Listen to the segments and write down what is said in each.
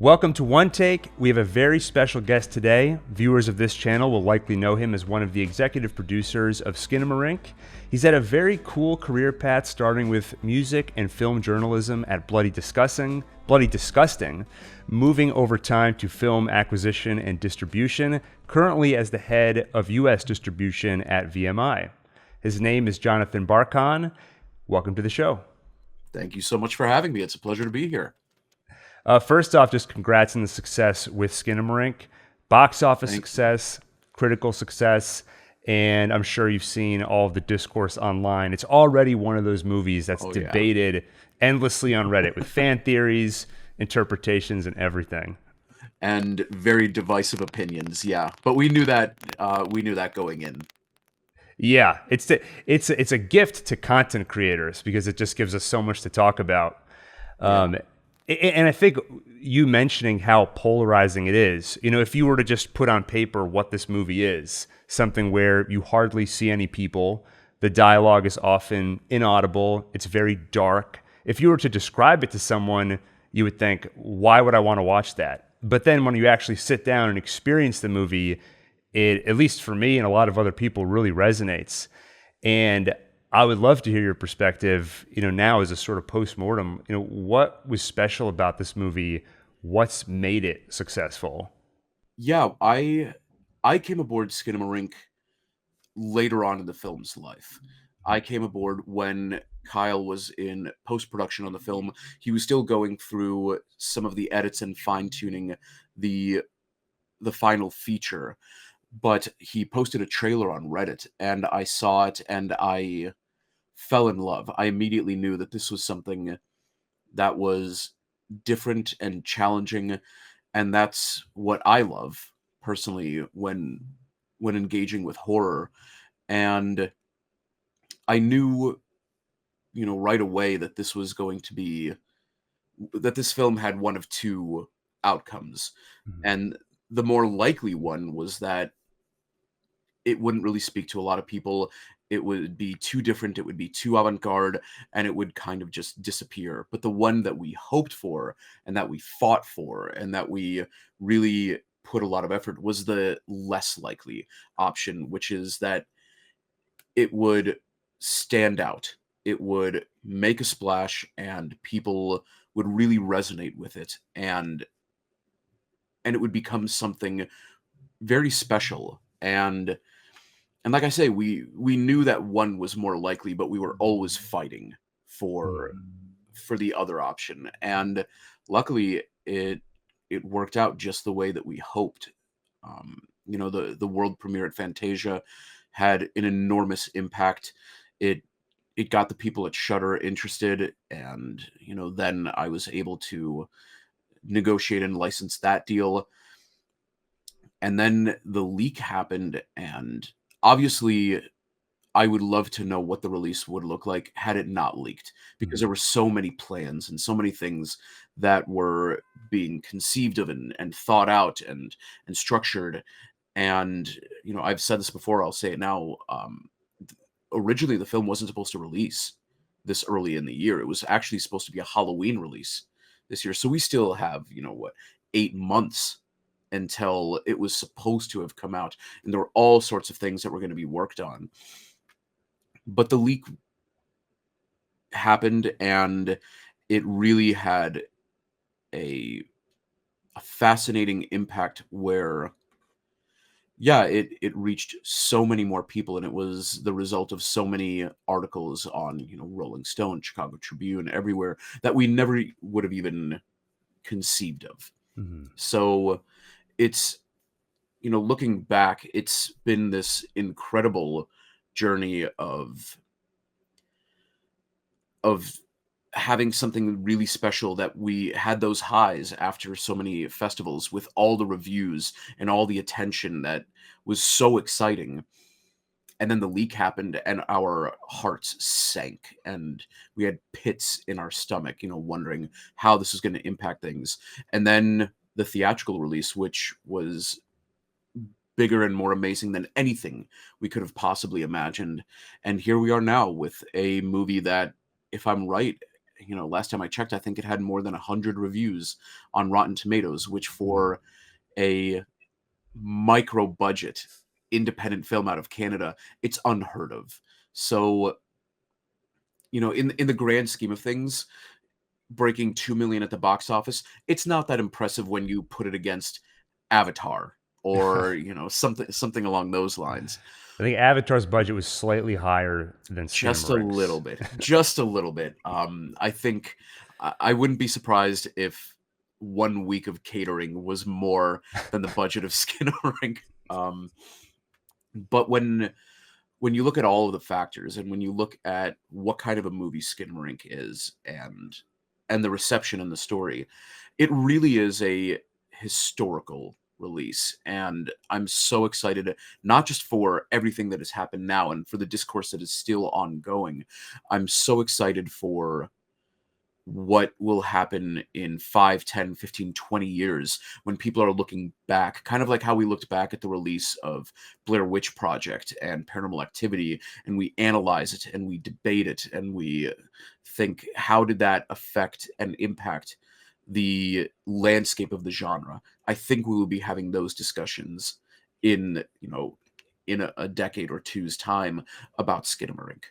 Welcome to One Take. We have a very special guest today. Viewers of this channel will likely know him as one of the executive producers of Skinamarink. He's had a very cool career path, starting with music and film journalism at Bloody Disgusting, moving over time to film acquisition and distribution, currently as the head of U.S. distribution at VMI. His name is Jonathan Barkan. Welcome to the show. Thank you so much for having me. It's a pleasure to be here. First off, just congrats on the success with Skinamarink. Box office Thank you. success, critical success, and I'm sure you've seen all of the discourse online. It's already one of those movies that's Oh, yeah. debated endlessly on Reddit with fan theories, interpretations, and everything. And very divisive opinions, yeah. But we knew that going in. Yeah, it's a gift to content creators because it just gives us so much to talk about. And I think you mentioning how polarizing it is, if you were to just put on paper what this movie is, something where you hardly see any people, the dialogue is often inaudible, it's very dark. If you were to describe it to someone, you would think, why would I want to watch that? But then when you actually sit down and experience the movie, it, at least for me and a lot of other people, really resonates. And I would love to hear your perspective, now as a sort of post-mortem, what was special about this movie? What's made it successful? Yeah, I came aboard Skinamarink later on in the film's life. I came aboard when Kyle was in post-production on the film. He was still going through some of the edits and fine-tuning the the final feature, but he posted a trailer on Reddit and I saw it and I fell in love. I immediately knew that this was something that was different and challenging, and that's what I love personally when engaging with horror. And I knew, right away that this was going to be that this film had one of two outcomes. Mhm. And the more likely one was that it wouldn't really speak to a lot of people. It would be too different, it would be too avant-garde, and it would kind of just disappear. But the one that we hoped for, and that we fought for, and that we really put a lot of effort was the less likely option, which is that it would stand out. It would make a splash, and people would really resonate with it, and it would become something very special. And like I say, we knew that one was more likely, but we were always fighting for the other option. And luckily it worked out just the way that we hoped. The world premiere at Fantasia had an enormous impact. It it got the people at Shudder interested, and then I was able to negotiate and license that deal. And then the leak happened, and obviously I would love to know what the release would look like had it not leaked, because Mhm. there were so many plans and so many things that were being conceived of and thought out and structured. And I've said this before, I'll say it now. Originally, the film wasn't supposed to release this early in the year. It was actually supposed to be a Halloween release this year. So we still have, 8 months until it was supposed to have come out, and there were all sorts of things that were going to be worked on. But the leak happened, and it really had a fascinating impact where, yeah, it reached so many more people, and it was the result of so many articles on, Rolling Stone, Chicago Tribune, everywhere, that we never would have even conceived of. Mhm. So it's, looking back, it's been this incredible journey of having something really special, that we had those highs after so many festivals with all the reviews and all the attention that was so exciting. And then the leak happened and our hearts sank, and we had pits in our stomach, wondering how this is going to impact things. And then the theatrical release, which was bigger and more amazing than anything we could have possibly imagined. And here we are now with a movie that, if I'm right, last time I checked, I think it had more than 100 reviews on Rotten Tomatoes, which for a micro budget independent film out of Canada, it's unheard of. So, in the grand scheme of things, breaking 2 million at the box office, it's not that impressive when you put it against Avatar or, something along those lines. I think Avatar's budget was slightly higher than Just a Skinamarink's. little bit. Just a little bit. I think I wouldn't be surprised if 1 week of catering was more than the budget of Skinamarink. But when you look at all of the factors and when you look at what kind of a movie Skinamarink is and the reception and the story, it really is a historical release. And I'm so excited, not just for everything that has happened now and for the discourse that is still ongoing. I'm so excited for what will happen in 5, 10, 15, 20 years when people are looking back, kind of like how we looked back at the release of Blair Witch Project and Paranormal Activity, and we analyze it and we debate it and we think, how did that affect and impact the landscape of the genre? I think we will be having those discussions in, in a decade or two's time about Skinamarink.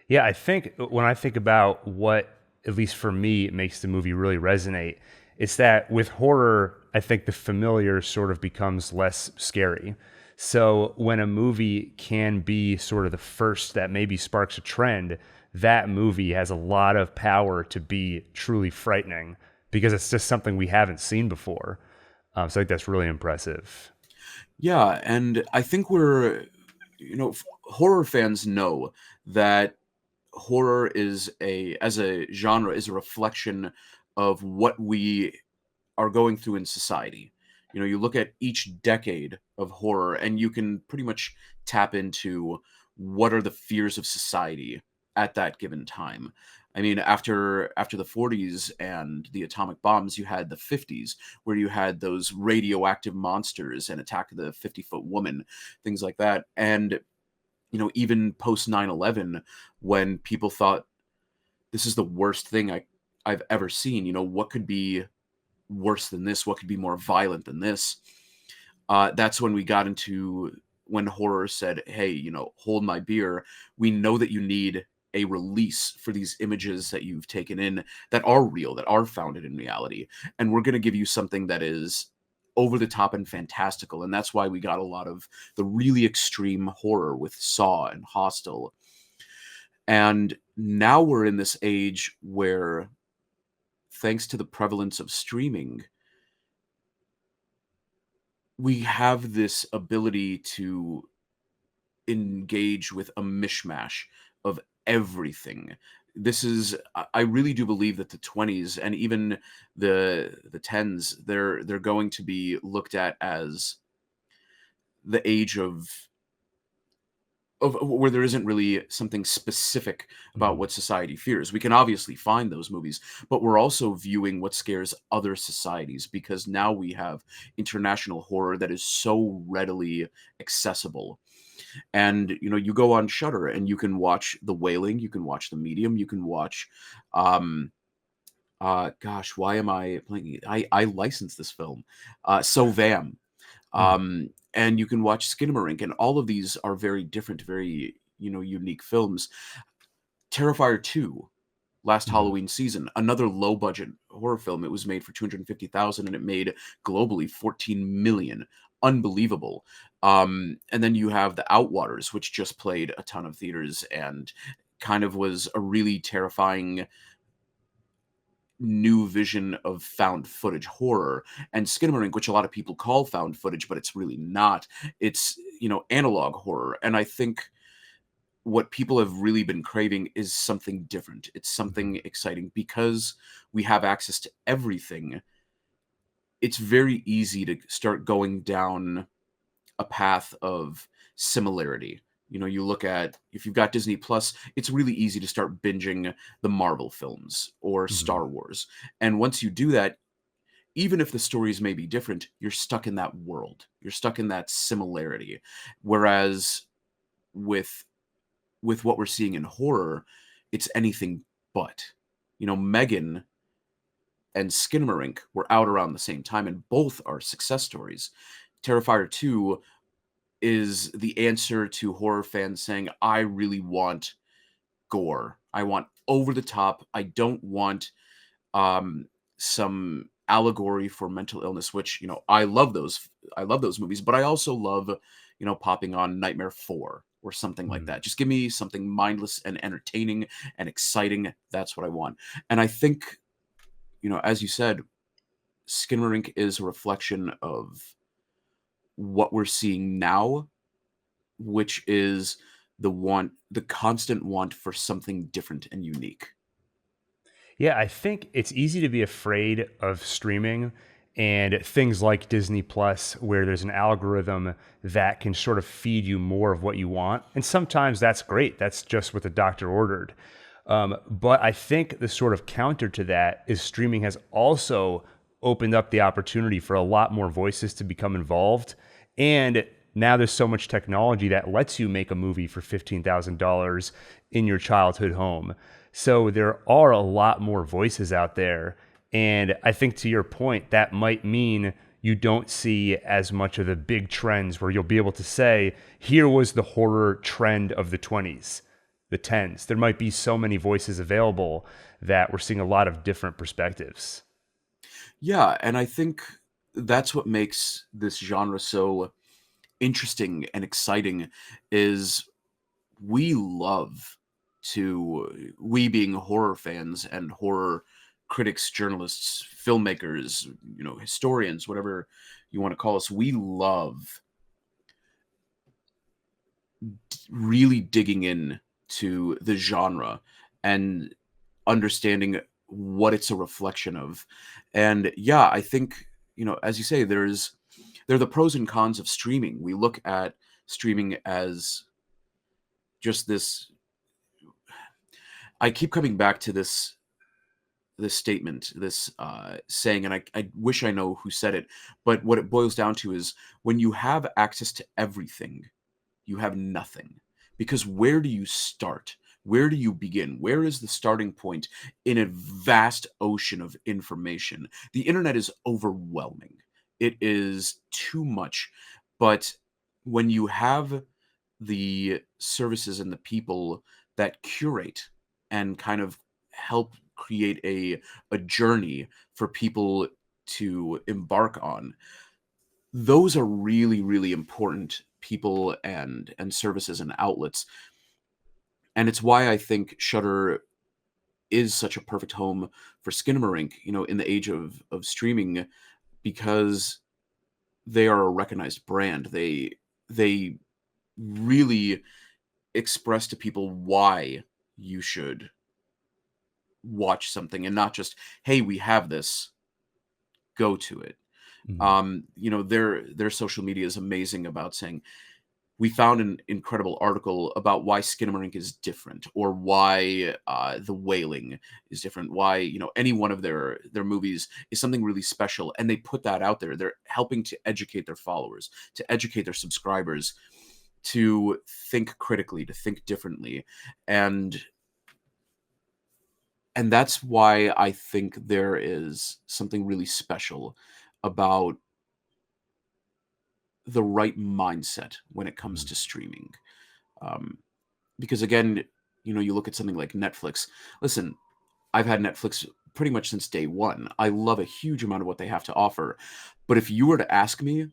Yeah, I think when I think about what, at least for me, makes the movie really resonate, it's that with horror, I think the familiar sort of becomes less scary. So when a movie can be sort of the first that maybe sparks a trend, that movie has a lot of power to be truly frightening because it's just something we haven't seen before. So I think that's really impressive. Yeah, and I think horror fans know that horror is as a genre, is a reflection of what we are going through in society. You look at each decade of horror and you can pretty much tap into what are the fears of society at that given time. I mean, after the 40s and the atomic bombs, you had the 50s where you had those radioactive monsters and Attack of the 50-Foot Woman, things like that. And even post 9/11, when people thought this is the worst thing I've ever seen, what could be worse than this? What could be more violent than this? That's when we got into when horror said, "Hey, hold my beer. We know that you need a release for these images that you've taken in that are real, that are founded in reality, and we're going to give you something that is over the top and fantastical." And that's why we got a lot of the really extreme horror with Saw and Hostel. And now we're in this age where, thanks to the prevalence of streaming, we have this ability to engage with a mishmash of everything. I really do believe that the 20s and even the 10s, they're going to be looked at as the age of where there isn't really something specific about Mhm. what society fears. We can obviously find those movies, but we're also viewing what scares other societies because now we have international horror that is so readily accessible. And you go on Shutter and you can watch The Wailing, you can watch The Medium, you can watch gosh, why am I playing it? I licensed this film. So Vam. Mhm. And you can watch Skinamarink, and all of these are very different, very, unique films. Terrifier 2, last Mhm. Halloween season, another low budget horror film. It was made for 250,000 and it made globally 14 million. Unbelievable. And then you have The Outwaters, which just played a ton of theaters and kind of was a really terrifying new vision of found footage horror. And Skinamarink, which a lot of people call found footage, but it's really not. It's, analog horror. And I think what people have really been craving is something different. It's Mhm. something exciting because we have access to everything. It's very easy to start going down a path of similarity. You look at, if you've got Disney Plus, it's really easy to start binging the Marvel films or Mhm. Star Wars. And once you do that, even if the stories may be different, you're stuck in that world. You're stuck in that similarity. Whereas with what we're seeing in horror, it's anything but. Megan and Skinamarink were out around the same time, and both are success stories. Terrifier 2 is the answer to horror fans saying, I really want gore. I want over the top. I don't want um, some allegory for mental illness, which, I love those. I love those movies, but I also love, popping on Nightmare 4 or something like Mhm. that. Just give me something mindless and entertaining and exciting. That's what I want. And I think, as you said, Skinamarink is a reflection of what we're seeing now, which is the constant want for something different and unique. Yeah, I think it's easy to be afraid of streaming and things like Disney Plus, where there's an algorithm that can sort of feed you more of what you want. And sometimes that's great. That's just what the doctor ordered. But I think the sort of counter to that is streaming has also opened up the opportunity for a lot more voices to become involved. And now there's so much technology that lets you make a movie for $15,000 in your childhood home. So there are a lot more voices out there. And I think to your point, that might mean you don't see as much of the big trends where you'll be able to say, here was the horror trend of the 20s, the 10s. There might be so many voices available that we're seeing a lot of different perspectives. Yeah, and I think that's what makes this genre so interesting and exciting is we being horror fans and horror critics, journalists, filmmakers, historians, whatever you want to call us, we love really digging in to the genre and understanding what it's a reflection of. And yeah, I think, as you say, there are the pros and cons of streaming. We look at streaming as just this. I keep coming back to this statement, this saying, and I wish I know who said it, but what it boils down to is when you have access to everything, you have nothing. Because where do you start? Where do you begin? Where is the starting point in a vast ocean of information? The internet is overwhelming. It is too much. But when you have the services and the people that curate and kind of help create a journey for people to embark on, those are really, really important people and services and outlets. And it's why I think Shudder is such a perfect home for Skinamarink, in the age of streaming, because they are a recognized brand. They really express to people why you should watch something and not just, hey, we have this, go to it. Mhm. Their social media is amazing about saying, we found an incredible article about why Skinamarink is different, or why The Wailing is different, why any one of their movies is something really special, and they put that out there. They're helping to educate their followers, to educate their subscribers, to think critically, to think differently, and that's why I think there is something really special about the right mindset when it comes Mhm. to streaming. Um, because again, you look at something like Netflix. Listen, I've had Netflix pretty much since day one. I love a huge amount of what they have to offer. But if you were to ask me,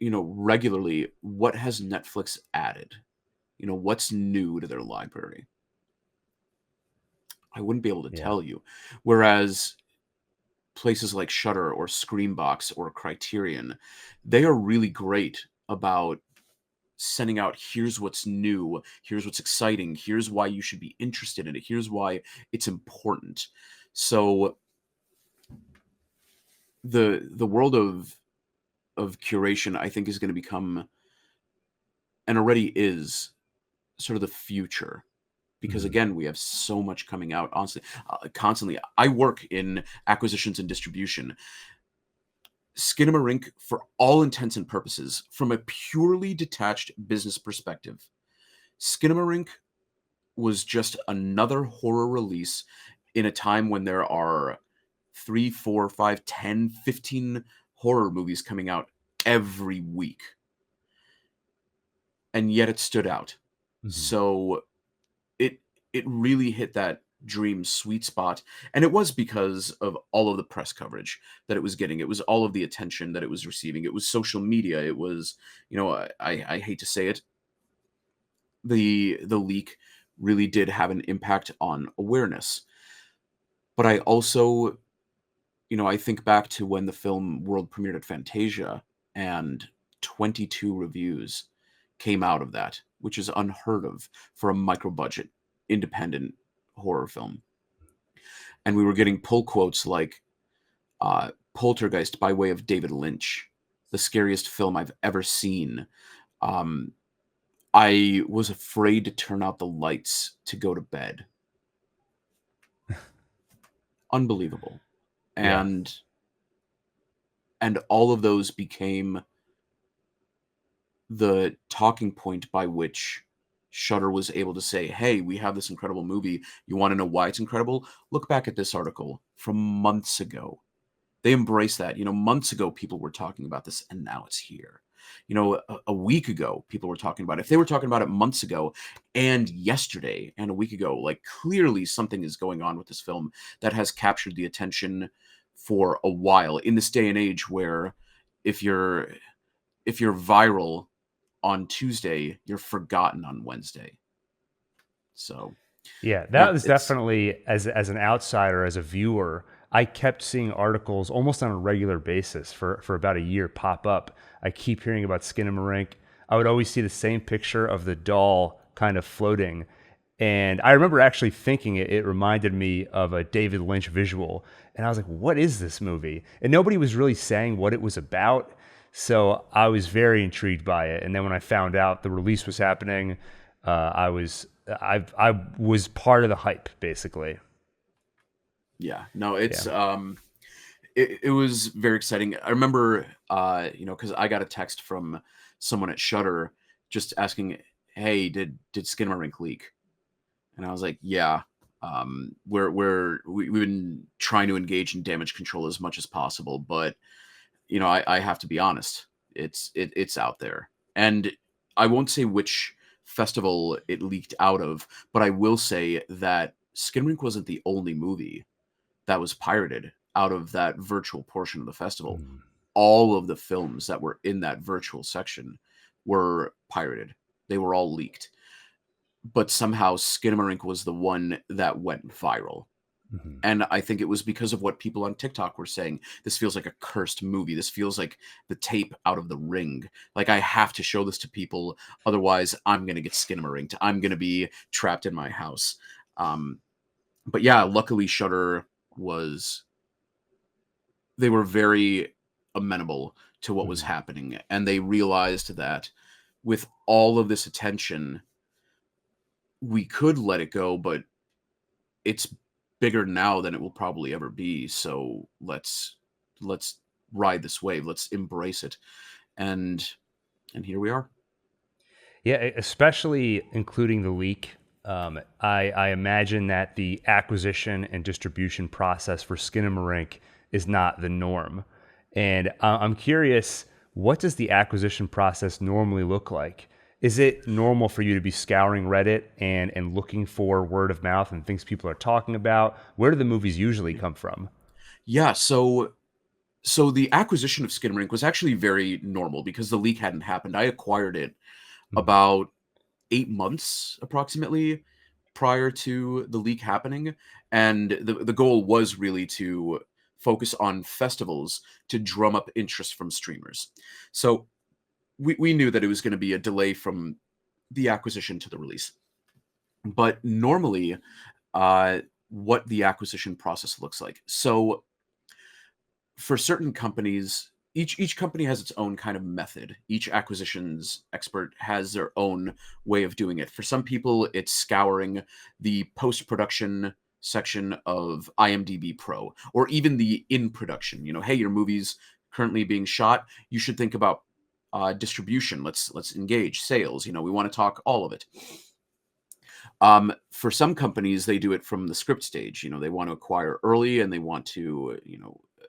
regularly, what has Netflix added? What's new to their library? I wouldn't be able to Yeah. tell you. Whereas places like Shudder or Screambox or Criterion, they are really great about sending out, here's what's new, here's what's exciting, here's why you should be interested in it, here's why it's important. So the world of curation, I think, is going to become, and already is, sort of the future, because Mhm. again, we have so much coming out honestly, constantly. I work in acquisitions and distribution. Skinamarink, for all intents and purposes, from a purely detached business perspective, Skinamarink was just another horror release in a time when there are 3, 4, 5, 10, 15 horror movies coming out every week, and yet it stood out. Mhm. So it it really hit that dream sweet spot, and it was because of all of the press coverage that it was getting. It was all of the attention that it was receiving. It was social media. It was, I hate to say it, the leak really did have an impact on awareness. But I also, I think back to when the film world premiered at Fantasia, and 22 reviews came out of that, which is unheard of for a micro budget independent horror film. And we were getting pull quotes like Poltergeist by way of David Lynch, the scariest film I've ever seen. Um, I was afraid to turn out the lights to go to bed. Unbelievable. Yeah. And all of those became the talking point by which Shudder was able to say, "Hey, we have this incredible movie. You want to know why it's incredible? Look back at this article from months ago." They embrace that. Months ago, people were talking about this, and now it's here. A week ago, people were talking about it. If they were talking about it months ago and yesterday and a week ago, like, clearly something is going on with this film that has captured the attention for a while in this day and age where if you're viral on Tuesday, you're forgotten on Wednesday. So, Yeah, yeah, that was it's definitely as an outsider, as a viewer, I kept seeing articles almost on a regular basis for about a year pop up. I keep hearing about Skinamarink. I would always see the same picture of the doll kind of floating. And I remember actually thinking it reminded me of a David Lynch visual. And I was like, what is this movie? And nobody was really saying what it was about. So I was very intrigued by it. And then when I found out the release was happening, I was part of the hype basically. yeah, no, Yeah. it was very exciting. I remember, because I got a text from someone at Shutter just asking, "Hey, did Skinamarink leak?" And I was like, "Yeah, we've been trying to engage in damage control as much as possible, but I have to be honest, it's out there." And I won't say which festival it leaked out of, but I will say that Skinamarink wasn't the only movie that was pirated out of that virtual portion of the festival. Mm. All of the films that were in that virtual section were pirated. They were all leaked. But somehow Skinamarink was the one that went viral. Mhm. And I think it was because of what people on TikTok were saying. This feels like a cursed movie. This feels like the tape out of The Ring. Like, I have to show this to people, otherwise I'm gonna get Skinamarinked. I'm gonna be trapped in my house. Um, but yeah, luckily Shutter was they were very amenable to what was Mhm. happening, and they realized that with all of this attention, we could let it go, but it's bigger now than it will probably ever be. So let's ride this wave. Let's embrace it. And here we are. Yeah, especially including the leak. I imagine that the acquisition and distribution process for Skinamarink is not the norm. And I'm curious, what does the acquisition process normally look like? Is it normal for you to be scouring Reddit and looking for word of mouth and things people are talking about? Where do the movies usually come from? Yeah, so the acquisition of Skinamarink was actually very normal because the leak hadn't happened. I acquired it Mhm. about 8 months approximately prior to the leak happening, and the goal was really to focus on festivals to drum up interest from streamers. So we knew that it was going to be a delay from the acquisition to the release. But normally, what the acquisition process looks like. So for certain companies, each company has its own kind of method. Each acquisitions expert has their own way of doing it. For some people, it's scouring the post-production section of IMDb Pro, or even the in production. Hey, your movie's currently being shot. You should think about distribution. Let's engage sales. We want to talk all of it. For some companies, they do it from the script stage. They want to acquire early and they want to,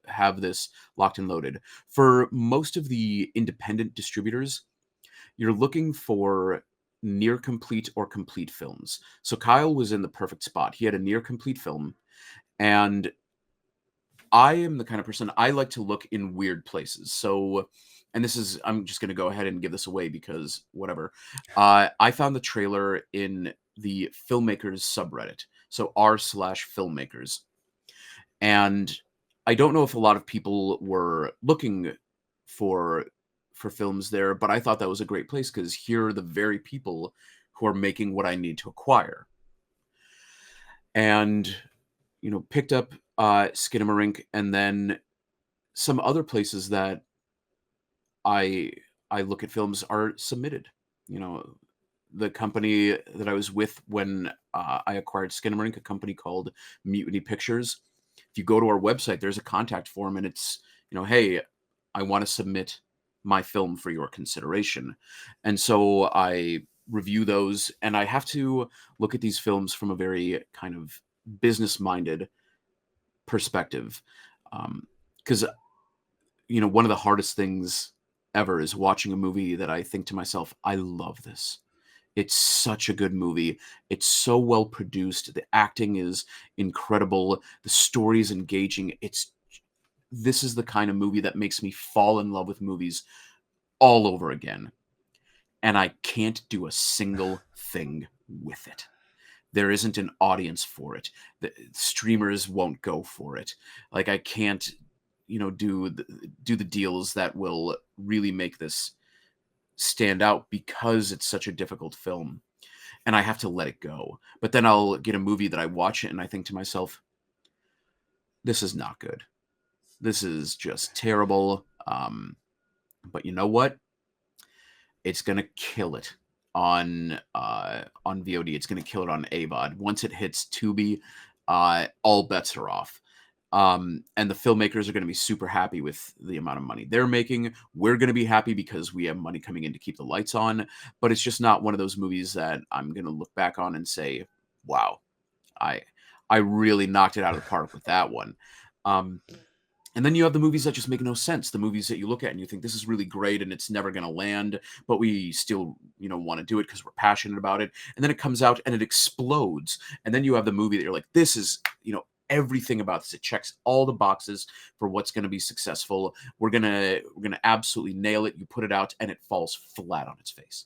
have this locked and loaded. For most of the independent distributors, you're looking for near complete or complete films. So Kyle was in the perfect spot. He had a near complete film, and I am the kind of person I like to look in weird places. So, and this is, I'm just going to go ahead and give this away because whatever. I found the trailer in the filmmakers subreddit. So r/filmmakers. And I don't know if a lot of people were looking for films there, but I thought that was a great place because here are the very people who are making what I need to acquire. And picked up Skinamarink, and then some other places that I I look at films are submitted. You know, the company that I was with when I acquired Skinamarink, a company called Mutiny Pictures. If you go to our website, there's a contact form, and it's hey, I want to submit my film for your consideration, and so I review those, and I have to look at these films from a very kind of business-minded perspective, because one of the hardest things ever is watching a movie that I think to myself, I love this. It's such a good movie. It's so well produced. The acting is incredible. The story is engaging. This is the kind of movie that makes me fall in love with movies all over again. And I can't do a single thing with it. There isn't an audience for it. The streamers won't go for it. Like I can't, do the deals that will really make this stand out because it's such a difficult film, and I have to let it go. But then I'll get a movie that I watch it and I think to myself, this is not good. This is just terrible. But you know what? It's gonna kill it on VOD. It's gonna kill it on AVOD. Once it hits Tubi, all bets are off. And the filmmakers are going to be super happy with the amount of money they're making. We're going to be happy because we have money coming in to keep the lights on. But it's just not one of those movies that I'm going to look back on and say, "Wow, I I really knocked it out of the park with that one." Um, and then you have the movies that just make no sense. The movies that you look at and you think this is really great and it's never going to land, but we still, want to do it because we're passionate about it. And then it comes out and it explodes. And then you have the movie that you're like, this is, everything about this. It checks all the boxes for what's going to be successful. We're gonna absolutely nail it. You put it out and it falls flat on its face.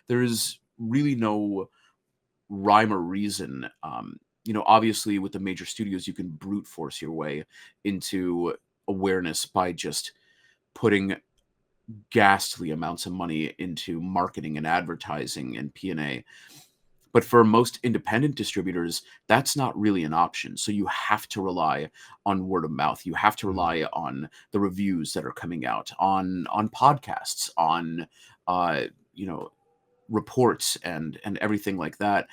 There is really no rhyme or reason. Obviously with the major studios, you can brute force your way into awareness by just putting ghastly amounts of money into marketing and advertising and P&A. But for most independent distributors, that's not really an option. So you have to rely on word of mouth. You have to Mm. rely on the reviews that are coming out on podcasts, on reports and everything like that.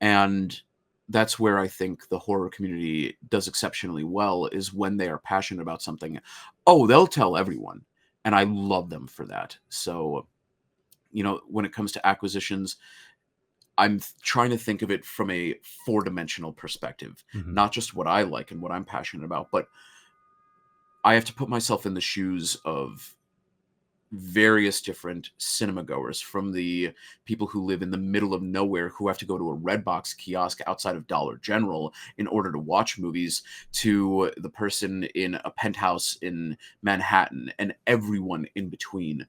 And that's where I think the horror community does exceptionally well, is when they are passionate about something. Oh, they'll tell everyone. And I love them for that. So, when it comes to acquisitions, I'm trying to think of it from a four-dimensional perspective, Mhm. not just what I like and what I'm passionate about, but I have to put myself in the shoes of various different cinema goers, from the people who live in the middle of nowhere who have to go to a Redbox kiosk outside of Dollar General in order to watch movies, to the person in a penthouse in Manhattan and everyone in between.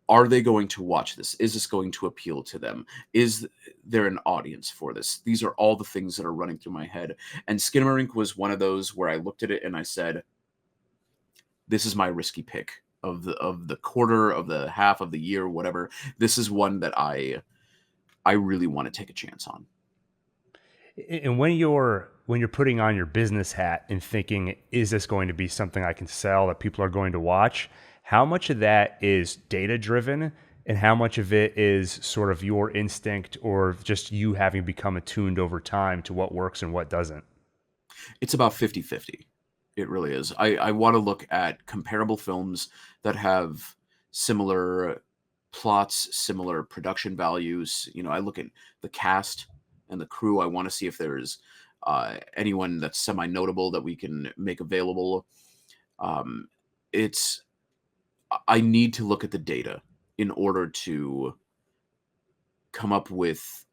Are they going to watch this? Is this going to appeal to them? Is there an audience for this? These are all the things that are running through my head. And Skinamarink was one of those where I looked at it and I said, this is my risky pick of the quarter, of the half of the year, whatever. This is one that I really want to take a chance on. And when you're putting on your business hat and thinking, is this going to be something I can sell that people are going to watch? How much of that is data driven and how much of it is sort of your instinct or just you having become attuned over time to what works and what doesn't? It's about 50-50. It really is. I want to look at comparable films that have similar plots, similar production values. I look at the cast and the crew. I want to see if there's anyone that's semi-notable that we can make available. Um, it's I need to look at the data in order to come up with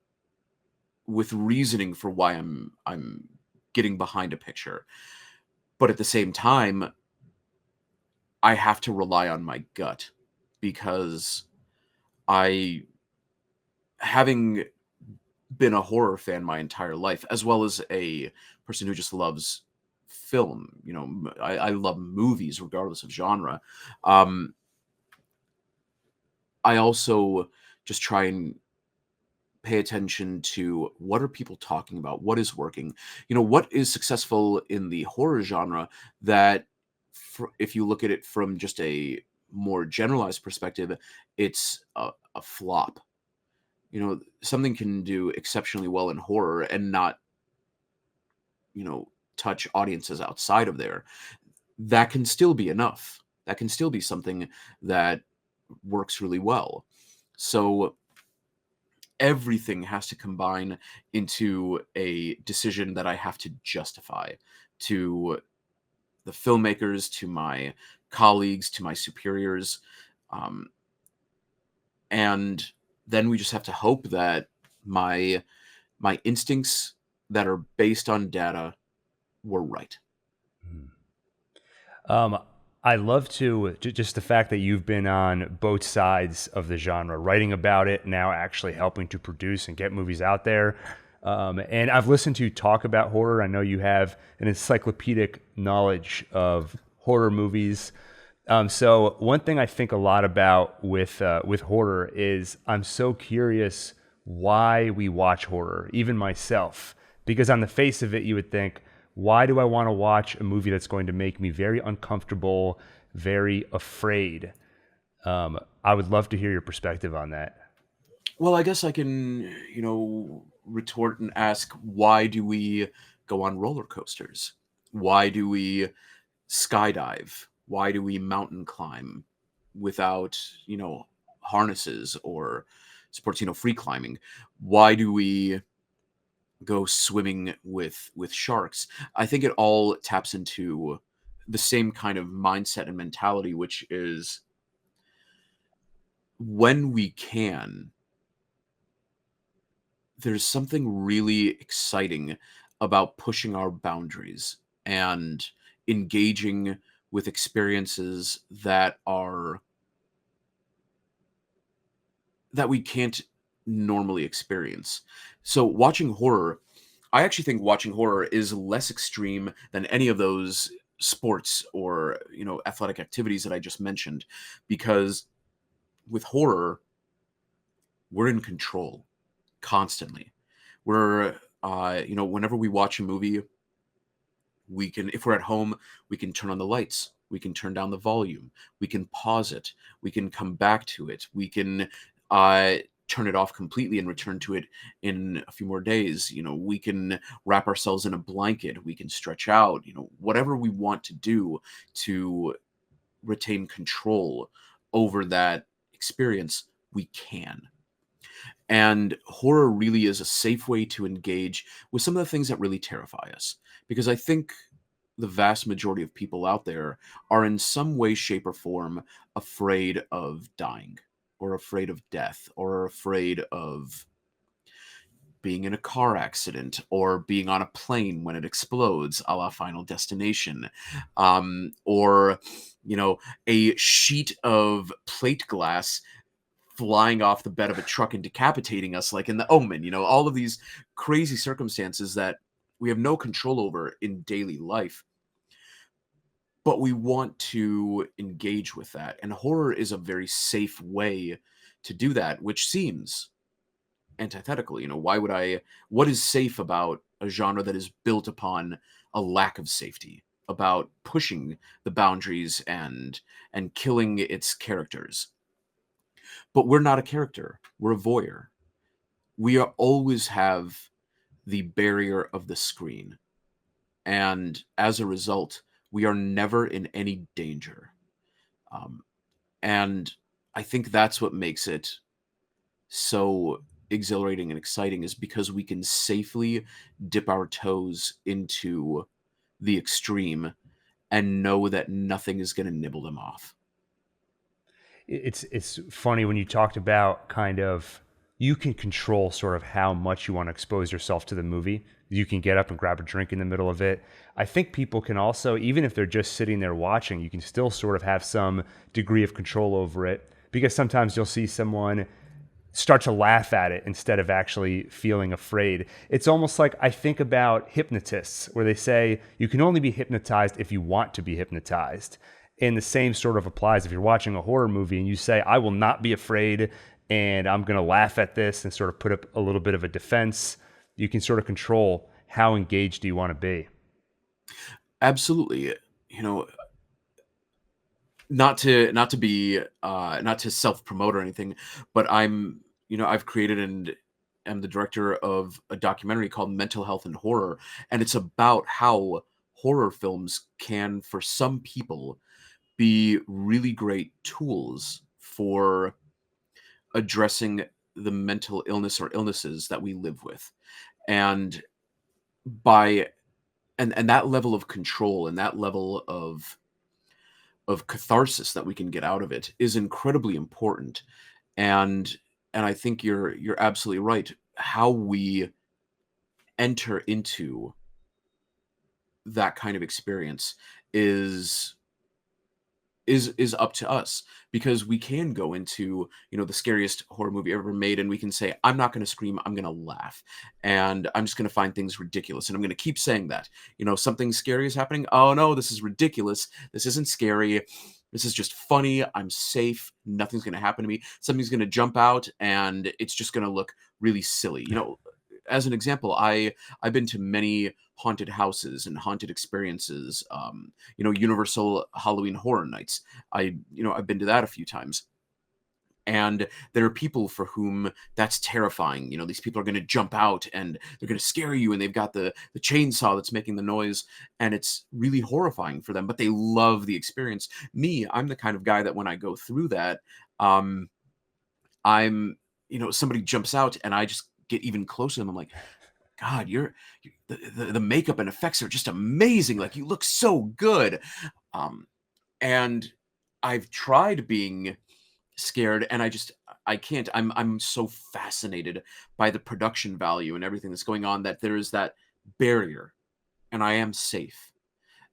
reasoning for why I'm getting behind a picture. But at the same time, I have to rely on my gut because I, having been a horror fan my entire life, as well as a person who just loves film, I love movies regardless of genre. Um, I also just try and pay attention to what are people talking about, what is working, what is successful in the horror genre that, if you look at it from just a more generalized perspective, it's a flop. Something can do exceptionally well in horror and not, touch audiences outside of there. That can still be enough. That can still be something that works really well. So everything has to combine into a decision that I have to justify to the filmmakers, to my colleagues, to my superiors. Um, and then we just have to hope that my my instincts that are based on data were right. Um, I love just the fact that you've been on both sides of the genre, writing about it, now actually helping to produce and get movies out there. And I've listened to you talk about horror. I know you have an encyclopedic knowledge of horror movies. So one thing I think a lot about with horror is I'm so curious why we watch horror, even myself, because on the face of it, you would think, why do I want to watch a movie that's going to make me very uncomfortable, very afraid? I would love to hear your perspective on that. Well, I guess I can, retort and ask, why do we go on roller coasters? Why do we skydive? Why do we mountain climb without, harnesses or sports, free climbing? Why do we go swimming with sharks? I think it all taps into the same kind of mindset and mentality, which is, when we can, there's something really exciting about pushing our boundaries and engaging with experiences that we can't normally experience. So watching horror, I actually think watching horror is less extreme than any of those sports or, athletic activities that I just mentioned, because with horror, we're in control constantly. We're whenever we watch a movie, we can, if we're at home, we can turn on the lights, we can turn down the volume, we can pause it, we can come back to it, we can uh turn it off completely and return to it in a few more days. We can wrap ourselves in a blanket, we can stretch out, whatever we want to do to retain control over that experience, we can. And horror really is a safe way to engage with some of the things that really terrify us. Because I think the vast majority of people out there are in some way, shape, or form afraid of dying, or afraid of death, or afraid of being in a car accident, or being on a plane when it explodes, a la Final Destination, or, a sheet of plate glass flying off the bed of a truck and decapitating us, like in The Omen. All of these crazy circumstances that we have no control over in daily life, but we want to engage with that. And horror is a very safe way to do that, which seems antithetical. What is safe about a genre that is built upon a lack of safety, about pushing the boundaries and killing its characters? But we're not a character, we're a voyeur. Always have the barrier of the screen. And as a result, we are never in any danger. Um, and I think that's what makes it so exhilarating and exciting is because we can safely dip our toes into the extreme and know that nothing is going to nibble them off. It's funny when you talked about kind of you can control sort of how much you want to expose yourself to the movie. You can get up and grab a drink in the middle of it. I think people can also, even if they're just sitting there watching, you can still sort of have some degree of control over it, because sometimes you'll see someone start to laugh at it instead of actually feeling afraid. It's almost like I think about hypnotists where they say you can only be hypnotized if you want to be hypnotized. And the same sort of applies if you're watching a horror movie and you say, I will not be afraid and I'm going to laugh at this and sort of put up a little bit of a defense. You can sort of control how engaged do you want to be. Absolutely. You know, not to self promote or anything, but I've created and am the director of a documentary called Mental Health and Horror, and it's about how horror films can, for some people, be really great tools for addressing the mental illness or illnesses that we live with. And by and that level of control and that level of catharsis that we can get out of it is incredibly important. And I think you're absolutely right. How we enter into that kind of experience is is up to us, because we can go into, the scariest horror movie ever made, and we can say, I'm not going to scream, I'm going to laugh, and I'm just going to find things ridiculous, and I'm going to keep saying that. Something scary is happening. Oh no, this is ridiculous, this isn't scary, this is just funny, I'm safe, nothing's going to happen to me, something's going to jump out and it's just going to look really silly. As an example, I've been to many haunted houses and haunted experiences. Universal Halloween Horror Nights. I've been to that a few times. And there are people for whom that's terrifying. These people are going to jump out and they're going to scare you, and they've got the chainsaw that's making the noise, and it's really horrifying for them, but they love the experience. Me, I'm the kind of guy that when I go through that, um, somebody jumps out and I just get even closer to them. I'm like, God, the makeup and effects are just amazing. Like, you look so good. Um, and I've tried being scared, and I can't. I'm so fascinated by the production value and everything that's going on that there is that barrier, and I am safe,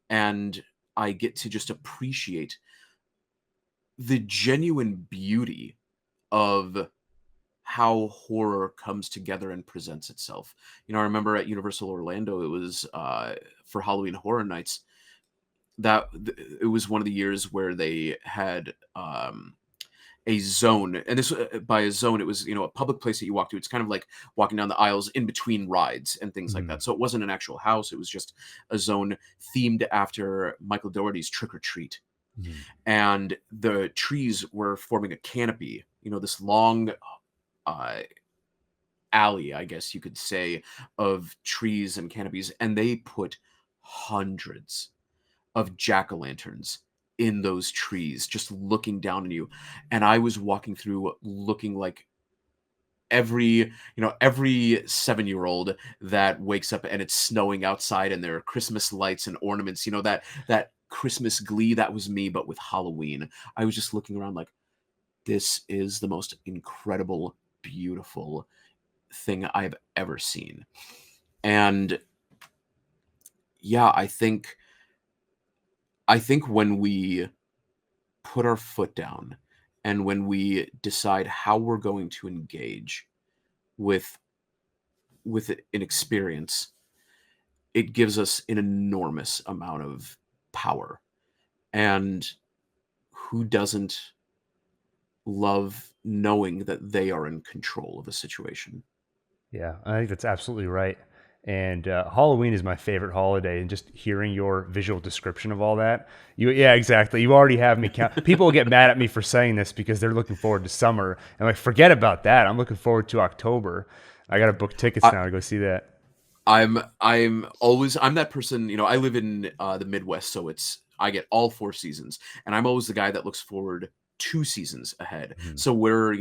and I get to just appreciate the genuine beauty of how horror comes together and presents itself. I remember at Universal Orlando, it was for Halloween Horror Nights. It was one of the years where they had a zone, and this by a zone, it was a public place that you walk to. It's kind of like walking down the aisles in between rides and things like Mhm. that. So it wasn't an actual house; it was just a zone themed after Michael Dougherty's Trick or Treat, Mhm. and the trees were forming a canopy. This long uh, alley, I guess you could say, of trees and canopies, and they put hundreds of jack-o'-lanterns in those trees, just looking down on you. And I was walking through looking like every 7-year-old that wakes up and it's snowing outside and there are Christmas lights and ornaments, that Christmas glee. That was me, but with Halloween. I was just looking around like, this is the most incredible, beautiful thing I've ever seen. And yeah, I think when we put our foot down and when we decide how we're going to engage with an experience, it gives us an enormous amount of power. And who doesn't love knowing that they are in control of a situation? Yeah, I think that's absolutely right. And Halloween is my favorite holiday. And just hearing your visual description of all that, yeah, exactly. You already have me count. People will get mad at me for saying this because they're looking forward to summer. And like, forget about that. I'm looking forward to October. I got to book tickets I, now to go see that. I'm that person. I live in the Midwest, so I get all 4 seasons, and I'm always the guy that looks forward 2 seasons ahead. Mhm. So we're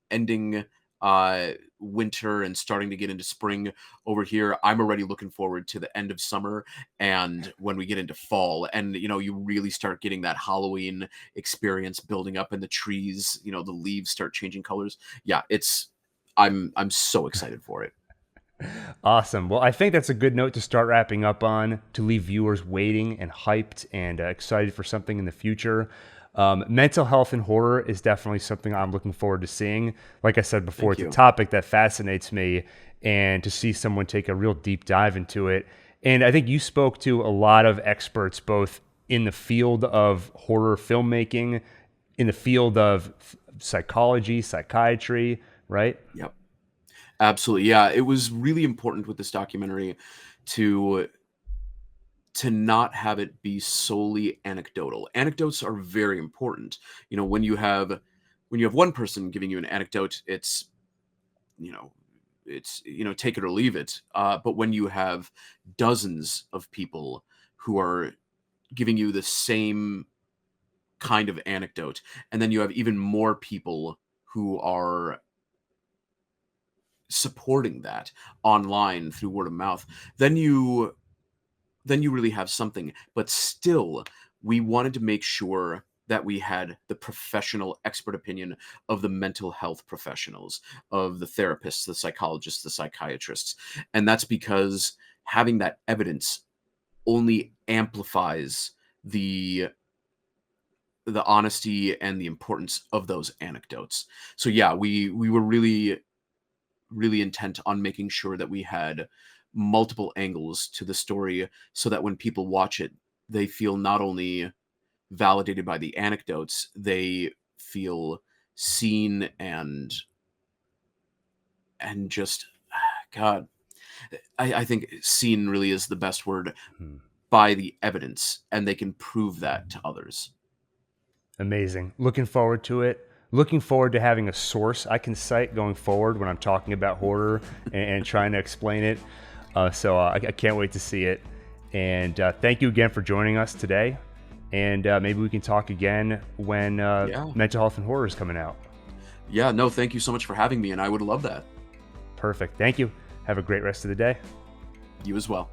ending uh winter and starting to get into spring over here. I'm already looking forward to the end of summer and when we get into fall, and you really start getting that Halloween experience building up in the trees. The leaves start changing colors. Yeah, I'm so excited for it. Awesome. Well, I think that's a good note to start wrapping up on, to leave viewers waiting and hyped and excited for something in the future. Mental health and horror is definitely something I'm looking forward to seeing. Like I said before, Thank it's a you. topic that fascinates me, and to see someone take a real deep dive into it. And I think you spoke to a lot of experts, both in the field of horror filmmaking, in the field of psychology, psychiatry, right? Yep. Absolutely. Yeah, it was really important with this documentary to not have it be solely anecdotal. Anecdotes are very important. When you have one person giving you an anecdote, you know, take it or leave it. But when you have dozens of people who are giving you the same kind of anecdote, and then you have even more people who are supporting that online through word of mouth, then you really have something. But still, we wanted to make sure that we had the professional expert opinion of the mental health professionals, of the therapists, the psychologists, the psychiatrists. And that's because having that evidence only amplifies the honesty and the importance of those anecdotes. So yeah, we were really intent on making sure that we had multiple angles to the story, so that when people watch it, they feel not only validated by the anecdotes, they feel seen and just God, I think seen really is the best word, Hmm. by the evidence, and they can prove that to others. Amazing. Looking forward to it. Looking forward to having a source I can cite going forward when I'm talking about horror and trying to explain it. I can't wait to see it. And thank you again for joining us today. And maybe we can talk again when Yeah. Mental Health and Horror is coming out. Yeah, no, thank you so much for having me, and I would love that. Perfect. Thank you. Have a great rest of the day. You as well.